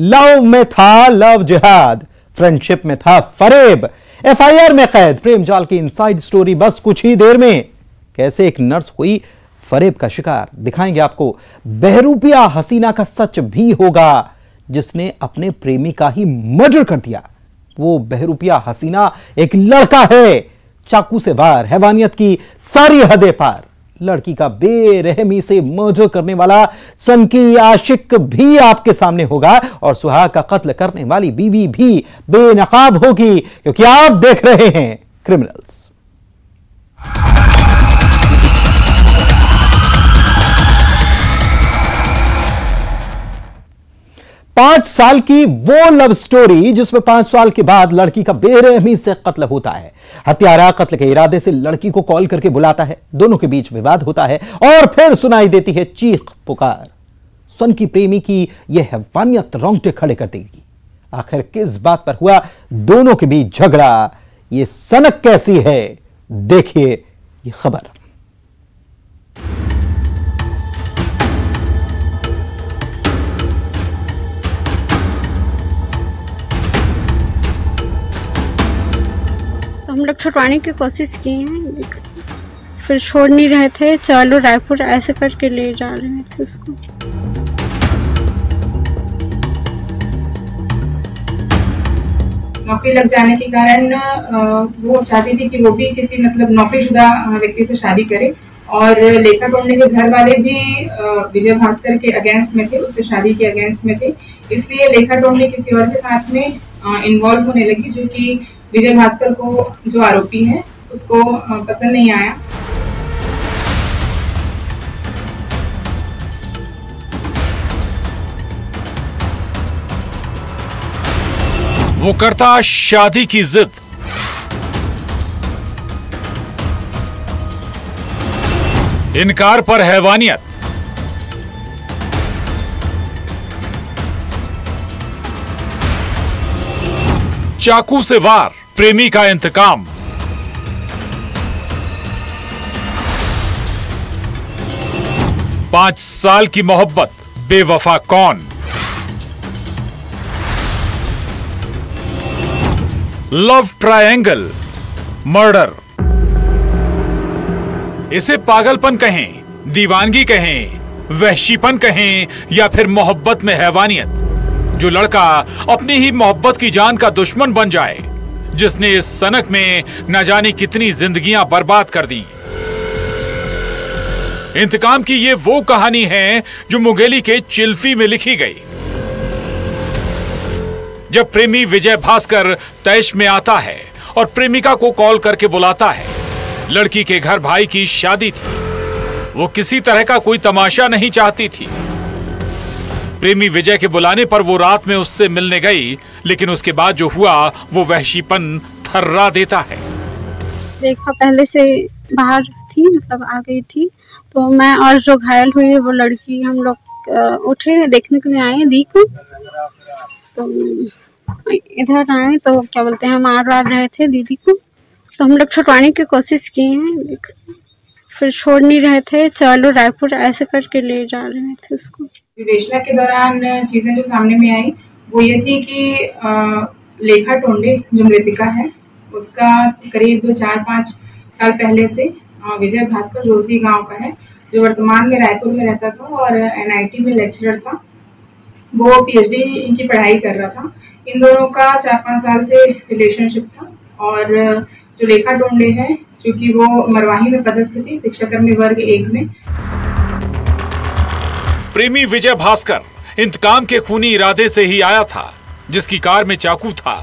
Love में था love जिहाद, फ्रेंडशिप में था फरेब, एफआईआर में कैद। प्रेम जाल की इनसाइड स्टोरी बस कुछ ही देर में। कैसे एक नर्स हुई फरेब का शिकार, दिखाएंगे आपको। बहरूपिया हसीना का सच भी होगा, जिसने अपने प्रेमी का ही मर्डर कर दिया। वो बहरूपिया हसीना एक लड़का है, चाकू से वार, हैवानियत की सारी हदें पार। लड़की का बेरहमी से मर्डर करने वाला सनकी आशिक भी आपके सामने होगा, और सुहाग का कत्ल करने वाली बीवी भी बेनकाब होगी, क्योंकि आप देख रहे हैं क्रिमिनल्स। 5 साल की वो लव स्टोरी जिसमें 5 साल के बाद लड़की का बेरहमी से कत्ल होता है। हत्यारा कत्ल के इरादे से लड़की को कॉल करके बुलाता है, दोनों के बीच विवाद होता है और फिर सुनाई देती है चीख पुकार। सन की प्रेमी की यह हैवानियत रोंगटे खड़े कर देगी। आखिर किस बात पर हुआ दोनों के बीच झगड़ा, यह सनक कैसी है, देखिए यह खबर। हम लोग छुड़वाने की कोशिश की हैं, फिर छोड़ नहीं रहे थे। चलो रायपुर ऐसे करके ले जा रहे थे उसको। नौकरी लग जाने के कारण वो चाहती थी कि वो भी किसी मतलब नौकरीशुदा व्यक्ति से शादी करे, और लेखा टोंडे के घर वाले भी विजय भास्कर के अगेंस्ट में थे, उससे शादी के अगेंस्ट में थे। इसलिए लेखा टोंडे किसी और के साथ में इन्वॉल्व होने लगी, जो कि विजय भास्कर को, जो आरोपी है, उसको पसंद नहीं आया। वो करता शादी की जिद, इनकार पर हैवानियत, चाकू से वार, प्रेमी का इंतकाम। पांच साल की मोहब्बत, बेवफा कौन? Love triangle, murder. इसे पागलपन कहें, दीवानगी कहें, वहशीपन कहें, या फिर मोहब्बत में हैवानियत। जो लड़का अपनी ही मोहब्बत की जान का दुश्मन बन जाए, जिसने इस सनक में न जाने कितनी जिंदगियां बर्बाद कर दी। इंतकाम की ये वो कहानी है जो मुंगेली के चिल्फी में लिखी गई। जब प्रेमी विजय भास्कर तैश में आता है और प्रेमिका को कॉल करके बुलाता है। लड़की के घर भाई की शादी थी, वो किसी तरह का कोई तमाशा नहीं चाहती थी। प्रेमी विजय के बुलाने पर वो रात में उससे मिलने गई, लेकिन उसके बाद जो हुआ वो वहशीपन थर्रा देता है। रेखा पहले से बाहर थी, मतलब आ गई थी, तो मैं और जो घायल हुई वो लड़की, हम लोग उठे देखने के लिए आए दी को, तो इधर आए तो क्या बोलते हैं, मार रहे थे दीदी को, तो हम लोग छुड़वाने की कोशिश की हैं, फिर छोड़ नहीं रहे थे। चलो रायपुर ऐसे करके ले जा रहे थे उसको। विवेचना के दौरान चीजें जो सामने में आई वो ये थी कि लेखा टोंडे जो मृतिका है, उसका करीब 4-5 साल पहले से विजय भास्कर जो उसी गांव का है, जो वर्तमान में रायपुर में रहता था और एनआईटी में लेक्चरर था, वो पीएचडी की पढ़ाई कर रहा था। इन दोनों का 4-5 साल से रिलेशनशिप था। और जो लेखा टोंडे है, चूंकि वो मरवाही में पदस्थ थी, शिक्षाकर्मी वर्ग 1 में। प्रेमी विजय भास्कर इंतकाम के खूनी इरादे से ही आया था, जिसकी कार में चाकू था।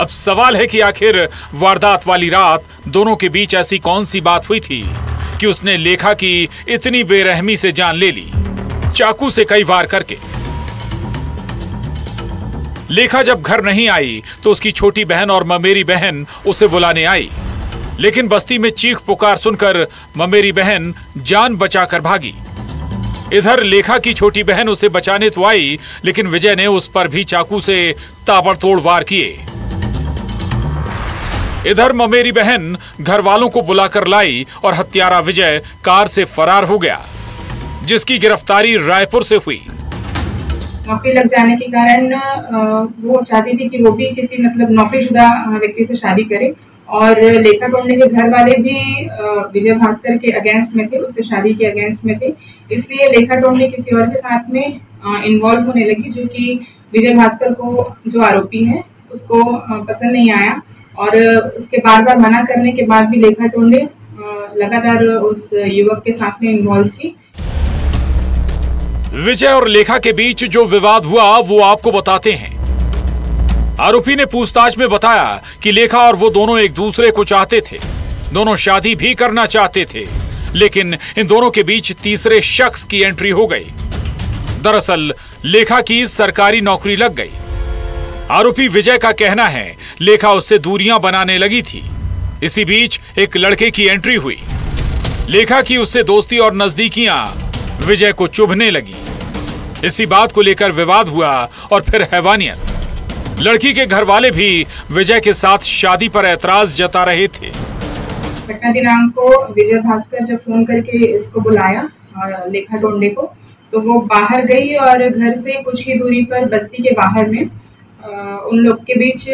अब सवाल है कि आखिर वारदात वाली रात दोनों के बीच ऐसी कौन सी बात हुई थी कि उसने लेखा की इतनी बेरहमी से जान ले ली, चाकू से कई वार करके। लेखा जब घर नहीं आई तो उसकी छोटी बहन और ममेरी बहन उसे बुलाने आई, लेकिन बस्ती में चीख पुकार सुनकर ममेरी बहन जान बचाकर भागी। इधर लेखा की छोटी बहन उसे बचाने तो आई, लेकिन विजय ने उस पर भी चाकू से ताबड़तोड़ वार किए। इधर ममेरी बहन घर वालों को बुलाकर लाई और हत्यारा विजय कार से फरार हो गया, जिसकी गिरफ्तारी रायपुर से हुई। नौकरी लग जाने के कारण वो चाहती थी कि वो भी किसी मतलब नौकरीशुदा व्यक्ति से शादी करे। और लेखा टोंडे के घर वाले भी विजय भास्कर के अगेंस्ट में थे, उससे शादी के अगेंस्ट में थे। इसलिए लेखा टोंडे किसी और के साथ में इन्वॉल्व होने लगी, जो कि विजय भास्कर को, जो आरोपी है, उसको पसंद नहीं आया। और उसके बार बार मना करने के बाद भी लेखा टोंडे लगातार उस युवक के साथ में इन्वॉल्व थी। विजय और लेखा के बीच जो विवाद हुआ वो आपको बताते हैं। आरोपी ने पूछताछ में बताया कि लेखा और वो दोनों एक दूसरे को चाहते थे, दोनों शादी भी करना चाहते थे, लेकिन इन दोनों के बीच तीसरे शख्स की एंट्री हो गई। दरअसल लेखा की सरकारी नौकरी लग गई। आरोपी विजय का कहना है लेखा उससे दूरियां बनाने लगी थी। इसी बीच एक लड़के की एंट्री हुई। लेखा की उससे दोस्ती और नजदीकियां विजय को चुभने लगी। इसी बात को लेकर विवाद हुआ और फिर हैवानियत। लड़की के घर वाले भी विजय के साथ शादी पर ऐतराज जता रहे थे। घटना दिनांक को विजय भास्कर जब फोन करके इसको बुलाया लेखा टोंडे को, तो वो बाहर गई और घर से कुछ ही दूरी पर बस्ती के बाहर में उन लोग के बीच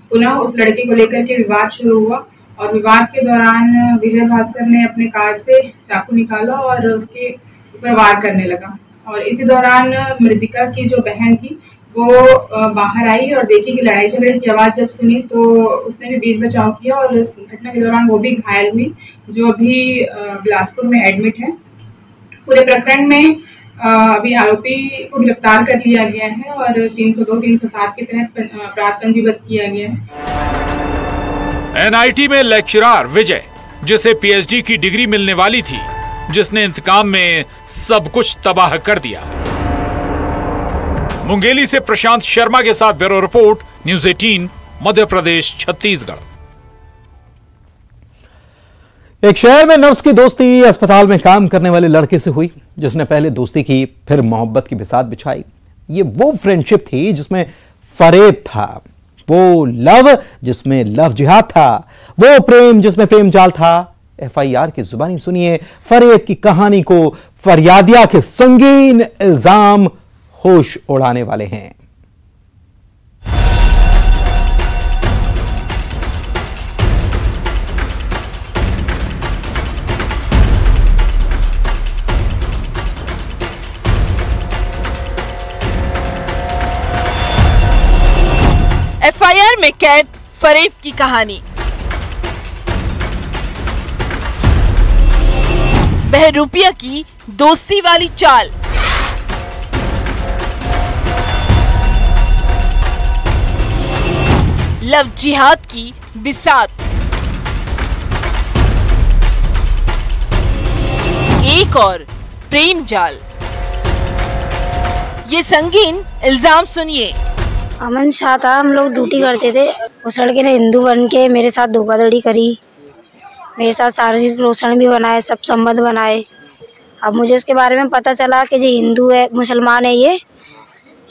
पुनः उस लड़के को लेकर के विवाद शुरू हुआ। और विवाद के दौरान विजय भास्कर ने अपने कार से चाकू निकाला और उसके ऊपर वार करने लगा। और इसी दौरान मृतिका की जो बहन थी वो बाहर आई और देखी कि लड़ाई झगड़े की आवाज़ जब सुनी तो उसने भी बीच बचाव किया और इस घटना के दौरान वो भी घायल हुई, जो अभी बिलासपुर में एडमिट है। पूरे प्रकरण में अभी आरोपी को गिरफ्तार कर लिया गया है और 302, 307 के तहत अपराध पंजीबद्ध किया गया है। एनआईटी में लेक्चरर विजय, जिसे पीएचडी की डिग्री मिलने वाली थी, जिसने इंतकाम में सब कुछ तबाह कर दिया। मुंगेली से प्रशांत शर्मा के साथ bureau report, news 18, Madhya Pradesh, Chhattisgarh. एक शहर में नर्स की दोस्ती अस्पताल में काम करने वाले लड़के से हुई, जिसने पहले दोस्ती की, फिर मोहब्बत की बिसात बिछाई। ये वो फ्रेंडशिप थी जिसमें फरेब था, वो लव जिसमें लव जिहाद था, वो प्रेम जिसमें प्रेम जाल था। एफआईआर की जुबानी सुनिए फरेब की कहानी को। फरियादिया के संगीन इल्जाम होश उड़ाने वाले हैं। एफआईआर में कैद फरेब की कहानी। बहरूपिया की दोस्ती वाली चाल। लव जिहाद की बिसात। एक और प्रेम जाल। ये संगीन इल्जाम सुनिए। अमन शाह था, हम लोग ड्यूटी करते थे। उस लड़के ने हिंदू बन के मेरे साथ धोखाधड़ी करी, मेरे साथ शारीरिक शोषण भी बनाए, सब संबंध बनाए। अब मुझे इसके बारे में पता चला कि ये हिंदू है, मुसलमान है ये,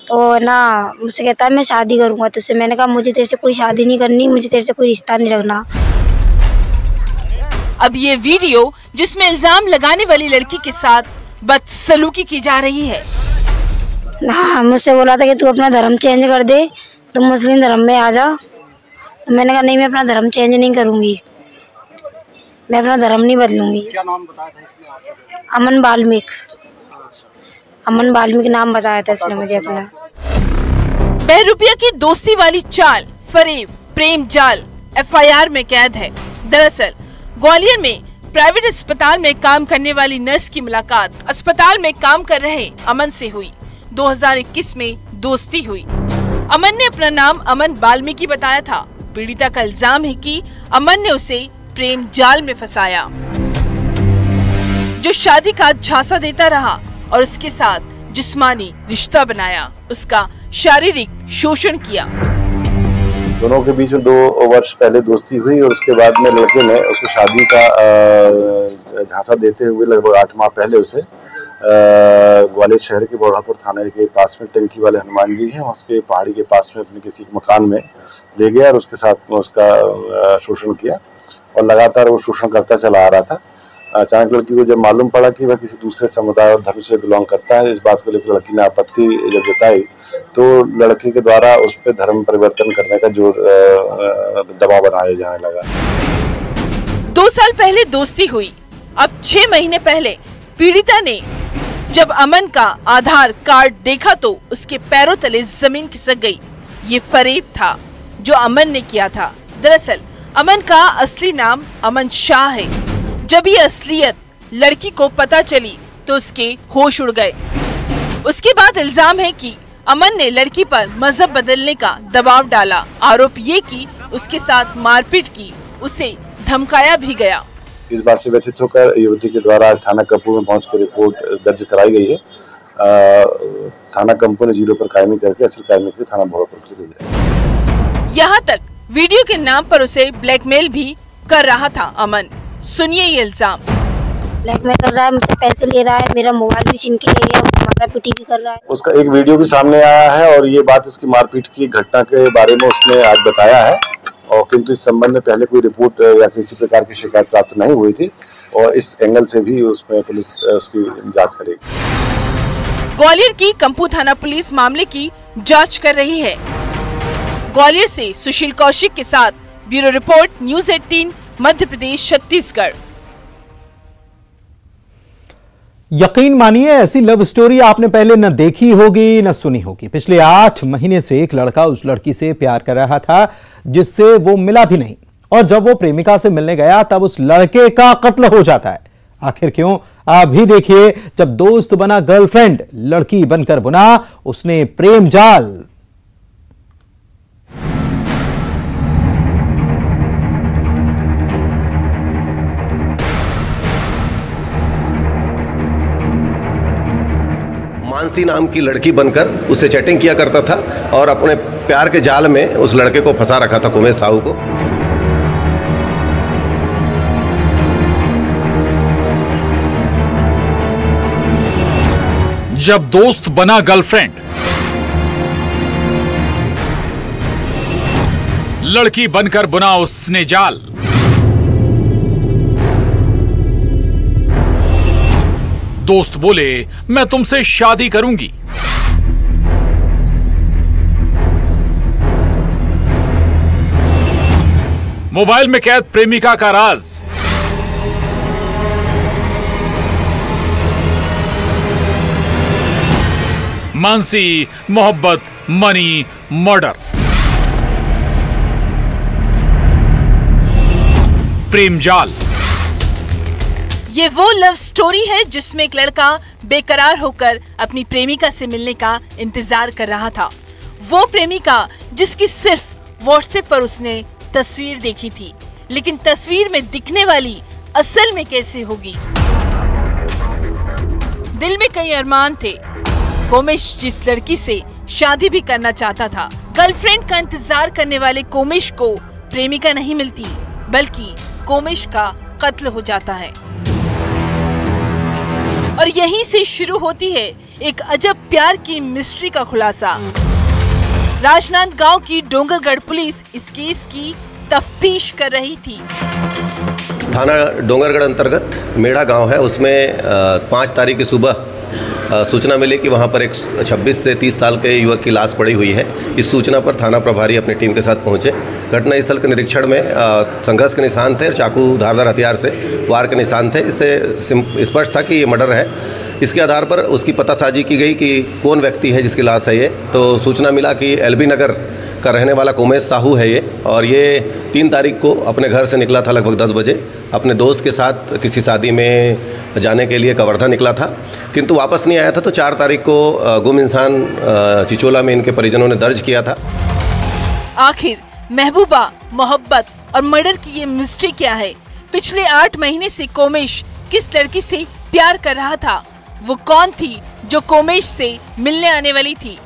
तो ना मुझसे कहता है मैं शादी करूँगा। तो उससे मैंने कहा मुझे तेरे से कोई शादी नहीं करनी, मुझे तेरे से कोई रिश्ता नहीं रखना। अब ये वीडियो जिसमें इल्जाम लगाने वाली लड़की के साथ बदसलूकी की जा रही है। हाँ, मुझसे बोला था कि तू अपना धर्म चेंज कर दे, तुम मुस्लिम धर्म में आ जा। तो मैंने कहा नहीं, मैं अपना धर्म चेंज नहीं करूँगी, मैं अपना धर्म नहीं बदलूंगी। क्या नाम बताया था इसने आपको? अमन वाल्मीक। अमन वाल्मीकि नाम बताया था इसने मुझे अपना। बहरूपिया की दोस्ती वाली चाल, फरेब, प्रेम जाल एफआईआर में कैद है। दरअसल ग्वालियर में प्राइवेट अस्पताल में काम करने वाली नर्स की मुलाकात अस्पताल में काम कर रहे अमन से हुई। 2021 में दोस्ती हुई। अमन ने अपना नाम अमन वाल्मीकि बताया था। पीड़िता का इल्जाम है कि अमन ने उसे प्रेम जाल में फंसाया, जो शादी का झांसा देता रहा और उसके साथ जिस्मानी रिश्ता बनाया, उसका शारीरिक शोषण किया। दोनों के बीच में 2 वर्ष पहले दोस्ती हुई और उसके बाद में लड़के ने उसको शादी का झांसा देते हुए लगभग 8 माह पहले उसे ग्वालियर शहर के बौड़ापुर थाने के पास में टंकी वाले हनुमान जी हैं, उसके पहाड़ी के पास में अपने किसी मकान में ले गया और उसके साथ में उसका शोषण किया और लगातार वो शोषण करता चला आ रहा था। अचानक लड़की को जब मालूम पड़ा कि वह किसी दूसरे समुदाय और धर्म से बिलोंग करता है, इस बात को लेकर लड़की ने आपत्ति जब जताई तो लड़के के द्वारा उस पर धर्म परिवर्तन करने का जो दबाव बनाया जाने लगा। 2 साल पहले दोस्ती हुई। अब 6 महीने पहले पीड़िता ने जब अमन का आधार कार्ड देखा तो उसके पैरों तले जमीन खिसक गई। ये फरेब था जो अमन ने किया था। दरअसल अमन का असली नाम अमन शाह है। जब ये असलियत लड़की को पता चली तो उसके होश उड़ गए। उसके बाद इल्जाम है कि अमन ने लड़की पर मजहब बदलने का दबाव डाला। आरोप ये कि उसके साथ मारपीट की, उसे धमकाया भी गया। इस बात से व्यथित होकर युवती के द्वारा थाना कंपू में पहुंचकर रिपोर्ट दर्ज कराई गई है। थाना कंपू ने 0 पर कायमी करके असल कायमी के थाना भोलापुर भेज दिया। यहाँ तक वीडियो के नाम पर उसे ब्लैकमेल भी कर रहा था अमन। सुनिए ये इल्जाम। ब्लैकमेल कर रहा है, मुझसे पैसे ले रहा है, मेरा मोबाइल भी छीन के ले गया, मारपीट भी कर रहा है। उसका एक वीडियो भी सामने आया है और ये बात इसकी मारपीट की घटना के बारे में उसने आज बताया है, और किंतु इस संबंध में पहले कोई रिपोर्ट या किसी प्रकार की शिकायत प्राप्त नहीं हुई थी, और इस एंगल से भी उसमें पुलिस उसकी जांच करेगी। ग्वालियर की कंपू थाना पुलिस मामले की जांच कर रही है। ग्वालियर से सुशील कौशिक के साथ bureau report, news 18 Madhya Pradesh Chhattisgarh. यकीन मानिए ऐसी लव स्टोरी आपने पहले न देखी होगी न सुनी होगी। पिछले 8 महीने से एक लड़का उस लड़की से प्यार कर रहा था जिससे वो मिला भी नहीं, और जब वो प्रेमिका से मिलने गया तब उस लड़के का कत्ल हो जाता है। आखिर क्यों? आप भी देखिए। जब दोस्त बना गर्लफ्रेंड, लड़की बनकर बुना उसने प्रेम जाल। मानसी नाम की लड़की बनकर उससे चैटिंग किया करता था और अपने प्यार के जाल में उस लड़के को फंसा रखा था, कुमेश साहू को। जब दोस्त बना गर्लफ्रेंड, लड़की बनकर बुना उसने जाल। दोस्त बोले मैं तुमसे शादी करूंगी। मोबाइल में कैद प्रेमिका का राज। मानसी, मोहब्बत, मनी, मर्डर। प्रेम जाल। ये वो लव स्टोरी है जिसमें एक लड़का बेकरार होकर अपनी प्रेमिका से मिलने का इंतजार कर रहा था। वो प्रेमिका जिसकी सिर्फ व्हाट्सएप पर उसने तस्वीर देखी थी, लेकिन तस्वीर में दिखने वाली असल में कैसे होगी। दिल में कई अरमान थे। कोमिश जिस लड़की से शादी भी करना चाहता था, गर्लफ्रेंड का इंतजार करने वाले कोमिश को प्रेमिका नहीं मिलती, बल्कि कोमिश का कत्ल हो जाता है। और यहीं से शुरू होती है एक अजब प्यार की मिस्ट्री का खुलासा। राजनांदगांव की डोंगरगढ़ पुलिस इस केस की तफ्तीश कर रही थी। थाना डोंगरगढ़ अंतर्गत मेढ़ा गांव है, उसमें 5 तारीख की सुबह सूचना मिली कि वहां पर एक 26 से 30 साल के युवक की लाश पड़ी हुई है। इस सूचना पर थाना प्रभारी अपनी टीम के साथ पहुंचे। घटनास्थल के निरीक्षण में संघर्ष के निशान थे, चाकू धारदार हथियार से वार के निशान थे। इससे स्पष्ट था कि ये मर्डर है। इसके आधार पर उसकी पतासाजी की गई कि कौन व्यक्ति है जिसकी लाश है ये। तो सूचना मिला कि एलबी नगर का रहने वाला कुमेश साहू है ये, और ये 3 तारीख को अपने घर से निकला था लगभग 10 बजे। अपने दोस्त के साथ किसी शादी में जाने के लिए कवर्धा निकला था, किंतु वापस नहीं आया था। तो 4 तारीख को गुम इंसान चिचोला में इनके परिजनों ने दर्ज किया था। आखिर महबूबा, मोहब्बत और मर्डर की ये मिस्ट्री क्या है? पिछले 8 महीने से कोमिश किस लड़की से प्यार कर रहा था? वो कौन थी जो कोमिश से मिलने आने वाली थी?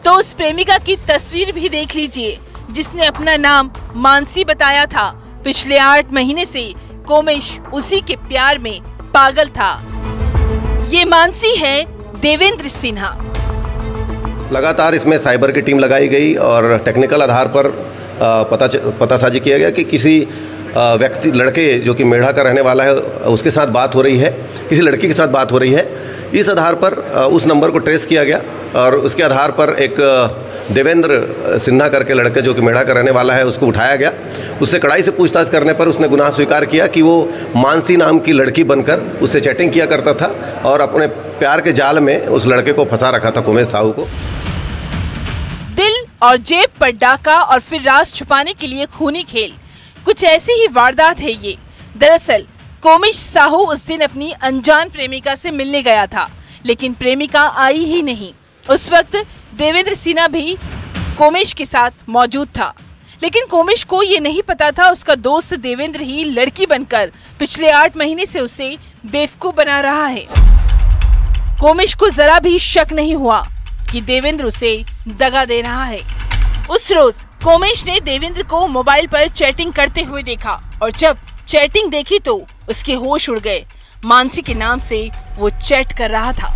तो उस प्रेमिका की तस्वीर भी देख लीजिए जिसने अपना नाम मानसी बताया था। पिछले 8 महीने से कोमिश उसी के प्यार में पागल था। ये मानसी है देवेंद्र सिन्हा। लगातार इसमें साइबर की टीम लगाई गई और टेक्निकल आधार पर पतासाजी किया गया कि किसी व्यक्ति लड़के जो कि मेढ़ा का रहने वाला है उसके साथ बात हो रही है, किसी लड़की के साथ बात हो रही है। इस आधार पर उस नंबर को ट्रेस किया गया और उसके आधार पर एक देवेंद्र सिन्हा करके लड़के जो कि मेढ़ा का रहने वाला है उसको उठाया गया। उससे कड़ाई से पूछताछ करने पर उसने गुनाह स्वीकार किया कि वो मानसी नाम की लड़की बनकर उससे चैटिंग किया करता था और अपने प्यार के जाल में उस लड़के को फंसा रखा था, कोमेश साहू को। दिल और जेब पर डाका और फिर राज छुपाने के लिए खूनी खेल, कुछ ऐसी ही वारदात है ये। दरअसल कोमेश साहू उस दिन अपनी अनजान प्रेमिका से मिलने गया था, लेकिन प्रेमिका आई ही नहीं। उस वक्त देवेंद्र सिन्हा भी कोमेश के साथ मौजूद था, लेकिन कोमेश को ये नहीं पता था उसका दोस्त देवेंद्र ही लड़की बनकर पिछले 8 महीने से उसे बेवकूफ बना रहा है। कोमेश को जरा भी शक नहीं हुआ कि देवेंद्र उसे दगा दे रहा है। उस रोज कोमेश ने देवेंद्र को मोबाइल पर चैटिंग करते हुए देखा और जब चैटिंग देखी तो उसके होश उड़ गए। मानसी के नाम से वो चैट कर रहा था।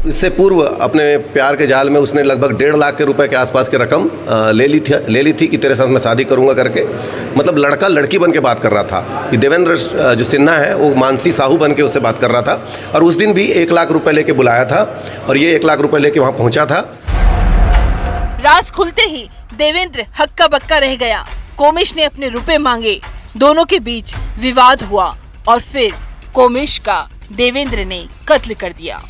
इससे पूर्व अपने प्यार के जाल में उसने लगभग 1.5 लाख के रुपए के आसपास की रकम ले ली थी कि तेरे साथ मैं शादी करूंगा करके। मतलब लड़का लड़की बन के बात कर रहा था कि देवेंद्र जो सिन्हा है वो मानसी साहू बन के उससे बात कर रहा था और उस दिन भी 1 लाख रुपए लेके बुलाया था और ये 1 लाख रुपए लेके वहां पहुंचा था। राज खुलते ही देवेंद्र हक्का बक्का रह गया। कोमेश ने अपने रुपए मांगे, दोनों के बीच विवाद हुआ और फिर कोमेश का देवेंद्र ने कत्ल कर दिया।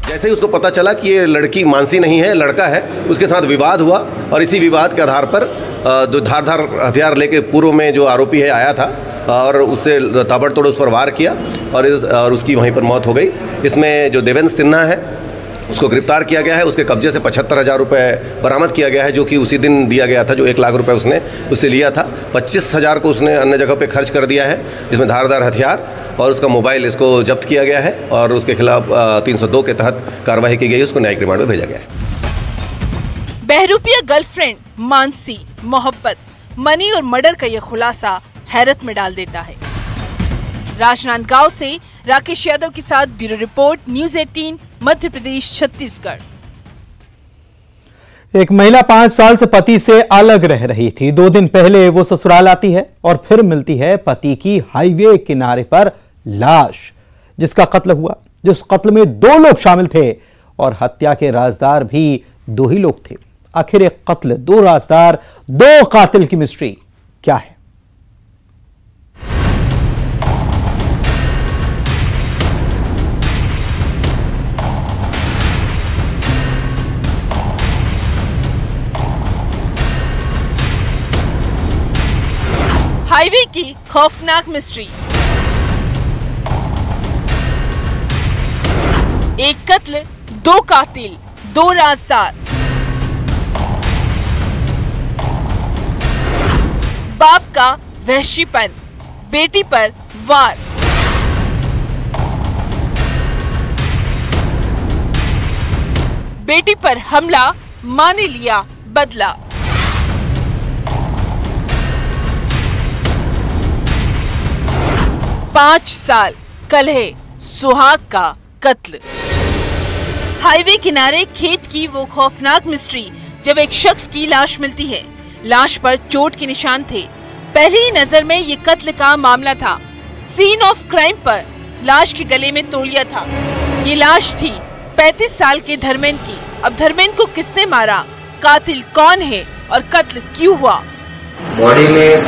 जैसे ही उसको पता चला कि ये लड़की मानसी नहीं है, लड़का है, उसके साथ विवाद हुआ और इसी विवाद के आधार पर धारदार हथियार लेके पूर्व में जो आरोपी है आया था और उससे ताबड़तोड़ उस पर वार किया और उसकी वहीं पर मौत हो गई। इसमें जो देवेंद्र सिन्हा है उसको गिरफ्तार किया गया है। उसके कब्जे से 75,000 रुपये बरामद किया गया है जो कि उसी दिन दिया गया था जो 1 लाख रुपए उसने उससे लिया था। 25,000 को उसने अन्य जगह पे खर्च कर दिया है जिसमें धारदार हथियार और उसका मोबाइल इसको जब्त किया गया है और उसके खिलाफ 302 के तहत कार्रवाई की गई, उसको न्यायिक रिमांड में भेजा गया है। बहरूपिया गर्लफ्रेंड मानसी, मोहब्बत, मनी और मर्डर का यह खुलासा हैरत में डाल देता है। राजनांदगांव से राकेश यादव के साथ bureau report, news 18, Madhya Pradesh, Chhattisgarh. एक महिला 5 साल से पति से अलग रह रही थी। 2 दिन पहले वो ससुराल आती है और फिर मिलती है पति की हाईवे किनारे पर लाश, जिसका कत्ल हुआ। जिस कत्ल में 2 लोग शामिल थे और हत्या के राजदार भी 2 ही लोग थे। आखिर एक कत्ल, 2 राजदार, 2 कातिल की मिस्ट्री क्या है? हाईवे की खौफनाक मिस्ट्री। एक कत्ल, 2 कातिल, 2 राजदार। बाप का वहशीपन, बेटी पर वार। बेटी पर हमला, मां ने लिया बदला। पांच साल कलह, सुहाग का कत्ल। हाईवे किनारे खेत की वो खौफनाक मिस्ट्री जब एक शख्स की लाश मिलती है। लाश पर चोट के निशान थे। पहली ही नजर में ये कत्ल का मामला था। सीन ऑफ क्राइम पर लाश के गले में तोलिया था। ये लाश थी 35 साल के धर्मेंद्र की। अब धर्मेंद्र को किसने मारा, कातिल कौन है और कत्ल क्यों हुआ? बॉडी में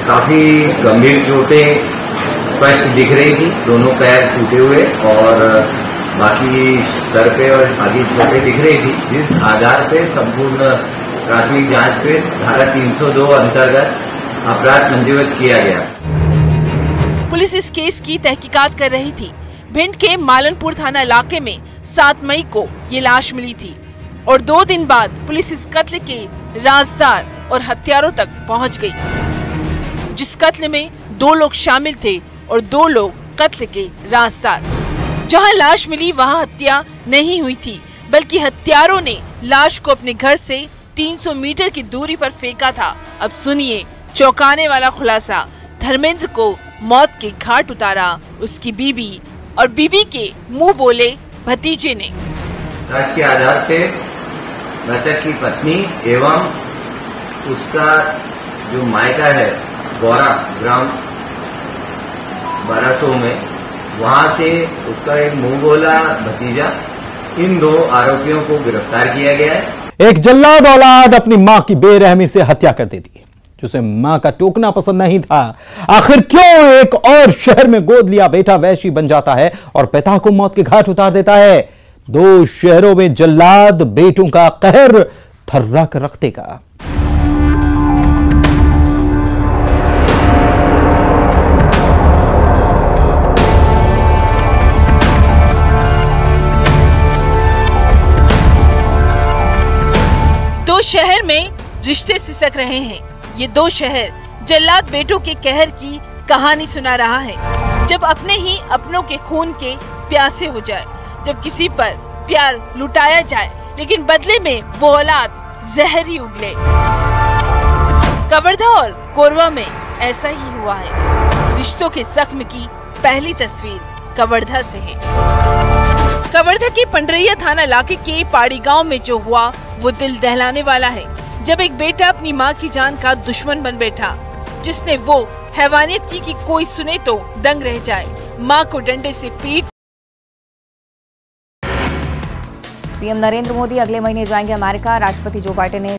काफी गंभीर चोटें स्पष्ट दिख रही थी, दोनों पैर टूटे हुए और बाकी सर पे और आगे चोटें दिख रही थी, जिस आधार पे संपूर्ण प्राथमिक जांच पे धारा 302 अंतर्गत अपराध पंजीबद्ध किया गया। पुलिस इस केस की तहकीकात कर रही थी। भिंड के मालनपुर थाना इलाके में 7 मई को ये लाश मिली थी और 2 दिन बाद पुलिस इस कत्ल के राजदार और हत्यारों तक पहुंच गई। जिस कत्ल में 2 लोग शामिल थे और 2 लोग कत्ल के राजदार। जहां लाश मिली वहां हत्या नहीं हुई थी, बल्कि हत्यारों ने लाश को अपने घर से 300 मीटर की दूरी पर फेंका था। अब सुनिए चौंकाने वाला खुलासा। धर्मेंद्र को मौत के घाट उतारा उसकी बीबी और बीबी के मुंह बोले भतीजे ने। जांच के आधार पे मृतक की पत्नी एवं उसका जो मायका है गौरा ग्राम 1200 में, वहां से उसका एक मुंह बोला भतीजा, इन 2 आरोपियों को गिरफ्तार किया गया है। एक जल्लाद औलाद अपनी मां की बेरहमी से हत्या कर देती है, जिसे मां का टोकना पसंद नहीं था। आखिर क्यों एक और शहर में गोद लिया बेटा वैशी बन जाता है और पिता को मौत के घाट उतार देता है? 2 शहरों में जल्लाद बेटों का कहर थर्रा कर रख देगा। दो शहर में रिश्ते सिसक रहे हैं। ये 2 शहर जल्लाद बेटों के कहर की कहानी सुना रहा है। जब अपने ही अपनों के खून के प्यासे हो जाए, जब किसी पर प्यार लुटाया जाए लेकिन बदले में वो औलाद जहर ही उगले। कवर्धा और कोरबा में ऐसा ही हुआ है। रिश्तों के जख्म की पहली तस्वीर कवर्धा से है। कवर्धा के पंडरिया थाना इलाके के पाड़ी गांव में जो हुआ वो दिल दहलाने वाला है। जब एक बेटा अपनी मां की जान का दुश्मन बन बैठा, जिसने वो हैवानियत की कि कोई सुने तो दंग रह जाए, मां को डंडे से पीट। पीएम नरेंद्र मोदी अगले महीने जाएंगे अमेरिका। राष्ट्रपति जो बाइडेन ने